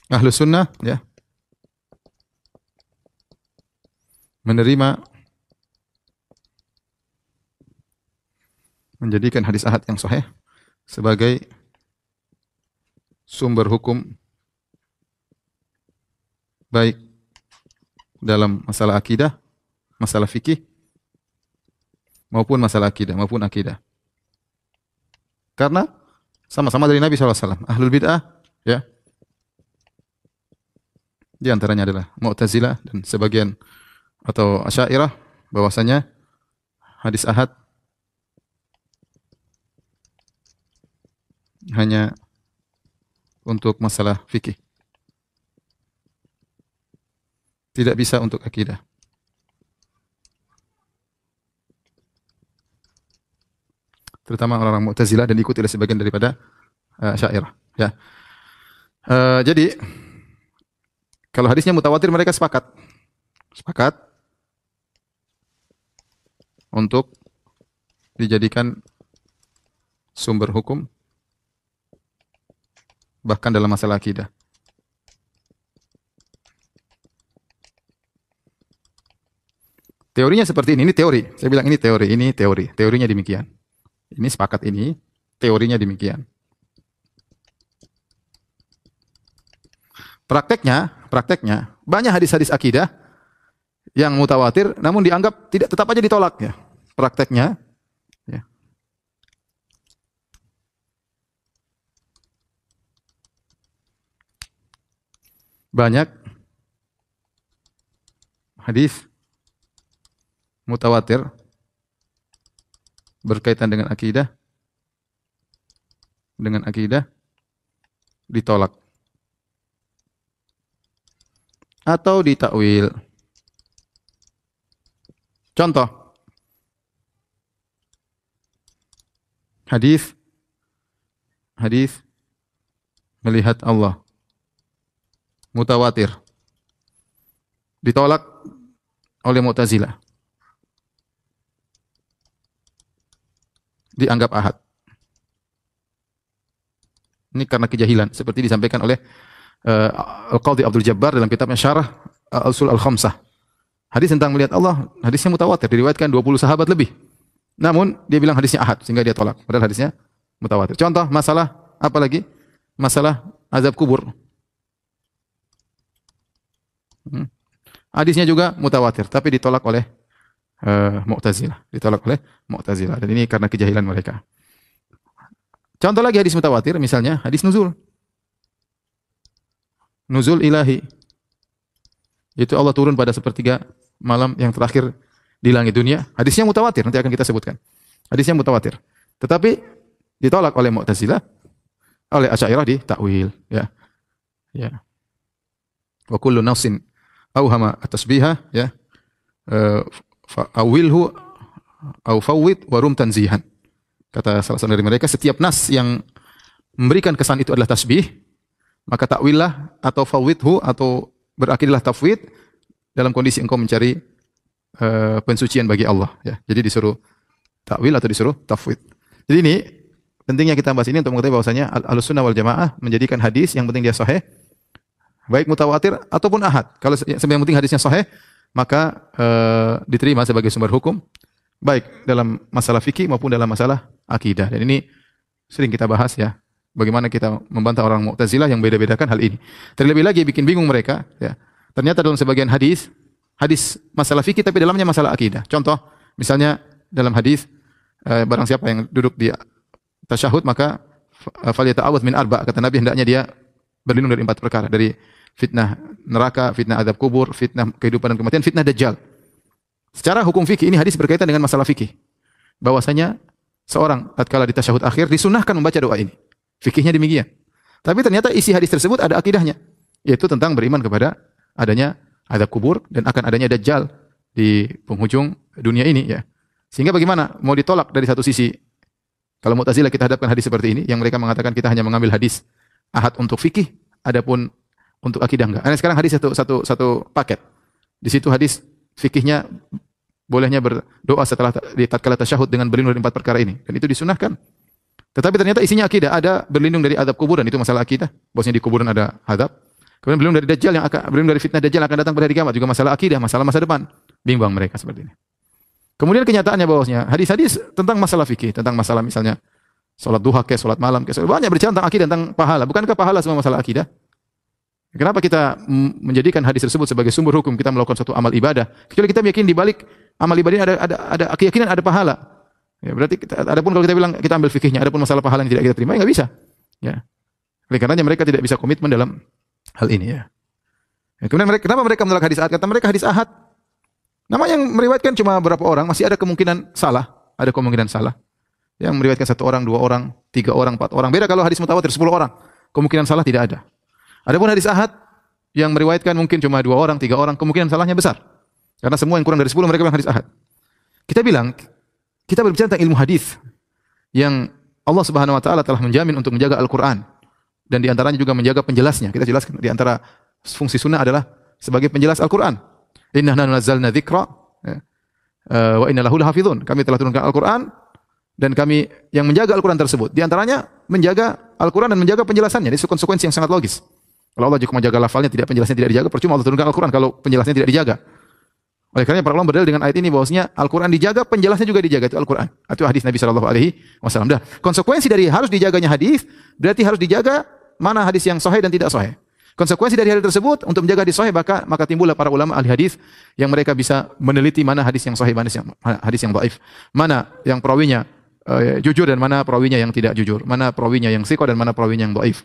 Ahlus sunnah ya menerima menjadikan hadis ahad yang sahih sebagai sumber hukum baik dalam masalah akidah, masalah fikih maupun masalah akidah maupun akidah. Karena sama-sama dari Nabi SAW. Ahlul bid'ah ya di antaranya adalah Mu'tazilah dan sebagian atau Asy'ariyah bahwasanya hadis ahad hanya untuk masalah fikih, tidak bisa untuk akidah. Terutama orang-orang Mu'tazilah dan diikuti oleh sebagian daripada Asy'ariyah. Ya. Jadi kalau hadisnya mutawatir mereka sepakat untuk dijadikan sumber hukum bahkan dalam masalah akidah. Teorinya seperti ini teori. Saya bilang ini teori. Teorinya demikian. Ini sepakat ini, teorinya demikian. Prakteknya banyak hadis-hadis akidah yang mutawatir namun dianggap tidak tetap aja ditolak ya. Prakteknya ya. Banyak hadis mutawatir berkaitan dengan akidah ditolak atau ditakwil. Contoh hadis melihat Allah mutawatir ditolak oleh Mu'tazilah, dianggap ahad. Ini karena kejahilan seperti disampaikan oleh Al-Qadhi Abdul Jabbar dalam kitabnya Syarah Al-Usul Al-Khamsah. Hadis tentang melihat Allah, hadisnya mutawatir, diriwayatkan 20 sahabat lebih. Namun dia bilang hadisnya ahad sehingga dia tolak, padahal hadisnya mutawatir. Contoh masalah apa lagi? Masalah azab kubur. Hadisnya juga mutawatir tapi ditolak oleh Mu'tazilah. Dan ini karena kejahilan mereka. Contoh lagi hadis mutawatir, misalnya hadis nuzul ilahi. Itu Allah turun pada sepertiga malam yang terakhir di langit dunia. Hadisnya mutawatir, nanti akan kita sebutkan. Hadisnya mutawatir. Tetapi ditolak oleh Mu'tazilah, oleh Asy'ariyah ditakwil, ya. Ya. Wa kullu nafsin auhama at-tasbiha, ya. Awilhu au fawwid wa rum tanzihan. Kata salah satu dari mereka, setiap nas yang memberikan kesan itu adalah tasbih, maka takwillah atau fawwidhu atau berakidahlah tafwid dalam kondisi engkau mencari pensucian bagi Allah, ya. Jadi disuruh takwil atau disuruh tafwid. Jadi ini pentingnya kita bahas ini untuk mengetahui bahwasanya Ahlussunnah wal Jamaah menjadikan hadis yang penting dia sahih, baik mutawatir ataupun ahad. Kalau yang penting hadisnya sahih, maka diterima sebagai sumber hukum baik dalam masalah fikih maupun dalam masalah akidah. Dan ini sering kita bahas ya, bagaimana kita membantah orang Mu'tazilah yang beda-bedakan hal ini. Terlebih lagi bikin bingung mereka ya. Ternyata dalam sebagian hadis masalah fikih tapi dalamnya masalah akidah. Contoh misalnya dalam hadis barang siapa yang duduk di tasyahud maka falyata'awwadz min arba', kata Nabi hendaknya dia berlindung dari 4 perkara, dari fitnah neraka, fitnah azab kubur, fitnah kehidupan dan kematian, fitnah dajjal. Secara hukum fikih ini hadis berkaitan dengan masalah fikih. Bahwasanya seorang tatkala di tasyahud akhir disunahkan membaca doa ini. Fikihnya demikian. Tapi ternyata isi hadis tersebut ada akidahnya, yaitu tentang beriman kepada adanya azab kubur dan akan adanya dajjal di penghujung dunia ini ya. Sehingga bagaimana? Mau ditolak dari satu sisi. Kalau Mu'tazilah kita hadapkan hadis seperti ini yang mereka mengatakan kita hanya mengambil hadis ahad untuk fikih, adapun untuk akidah enggak. Nah, sekarang hadis satu paket. Di situ hadis fikihnya bolehnya berdoa setelah di tatkala tasyahud dengan berlindung dari 4 perkara ini, dan itu disunahkan. Tetapi ternyata isinya akidah, ada berlindung dari azab kubur dan itu masalah akidah, bahwasanya di kuburan ada azab. Kemudian belum dari Dajjal belum dari fitnah Dajjal yang akan datang pada hari kiamat, juga masalah akidah, masalah masa depan. Bimbang mereka seperti ini. Kemudian kenyataannya bahwasanya hadis-hadis tentang masalah fikih, tentang masalah misalnya salat duha, salat malam, banyak berbicara tentang akidah, tentang pahala. Bukankah pahala semua masalah akidah? Kenapa kita menjadikan hadis tersebut sebagai sumber hukum kita melakukan suatu amal ibadah? Kecuali kita meyakini di balik amal ibadah ini ada keyakinan ada pahala. Ya, berarti adapun kalau kita bilang kita ambil fikihnya, adapun masalah pahala yang tidak kita terima, ya nggak bisa. Ya. Oleh karenanya mereka tidak bisa komitmen dalam hal ini ya. Kemudian kenapa mereka menolak hadis ahad? Kata mereka hadis ahad. Nama yang meriwayatkan cuma berapa orang, masih ada kemungkinan salah, ada kemungkinan salah. Yang meriwayatkan 1 orang, 2 orang, 3 orang, 4 orang. Beda kalau hadis mutawatir 10 orang, kemungkinan salah tidak ada. Adapun hadis ahad yang meriwayatkan mungkin cuma 2 orang, 3 orang, kemungkinan salahnya besar. Karena semua yang kurang dari 10 mereka bilang hadis ahad. Kita bilang, kita berbicara tentang ilmu hadis yang Allah Subhanahu wa taala telah menjamin untuk menjaga Al-Qur'an dan di antaranya juga menjaga penjelasnya. Kita jelaskan di antara fungsi sunnah adalah sebagai penjelas Al-Qur'an. Inna nahnu nazzalna dzikra wa inna lahu lahafizun. Kami telah turunkan Al-Qur'an dan kami yang menjaga Al-Qur'an tersebut. Di antaranya menjaga Al-Qur'an dan menjaga penjelasannya. Ini konsekuensi yang sangat logis. Kalau Allah juga menjaga lafalnya, penjelasannya tidak dijaga, percuma Allah turunkan Al-Qur'an kalau penjelasannya tidak dijaga. Oleh karena para ulama berdalil dengan ayat ini bahwasanya Al-Qur'an dijaga, penjelasannya juga dijaga, itu Al-Qur'an. Itu hadis Nabi sallallahu alaihi wasallam. Dan konsekuensi dari harus dijaganya hadis berarti harus dijaga mana hadis yang sahih dan tidak sahih. Konsekuensi dari hal tersebut untuk menjaga hadis sahih maka timbullah para ulama ahli hadis yang mereka bisa meneliti mana hadis yang sahih, mana hadis yang dhaif, mana yang perawinya jujur dan mana perawinya yang tidak jujur, mana perawinya yang thiqah dan mana perawinya yang dhaif.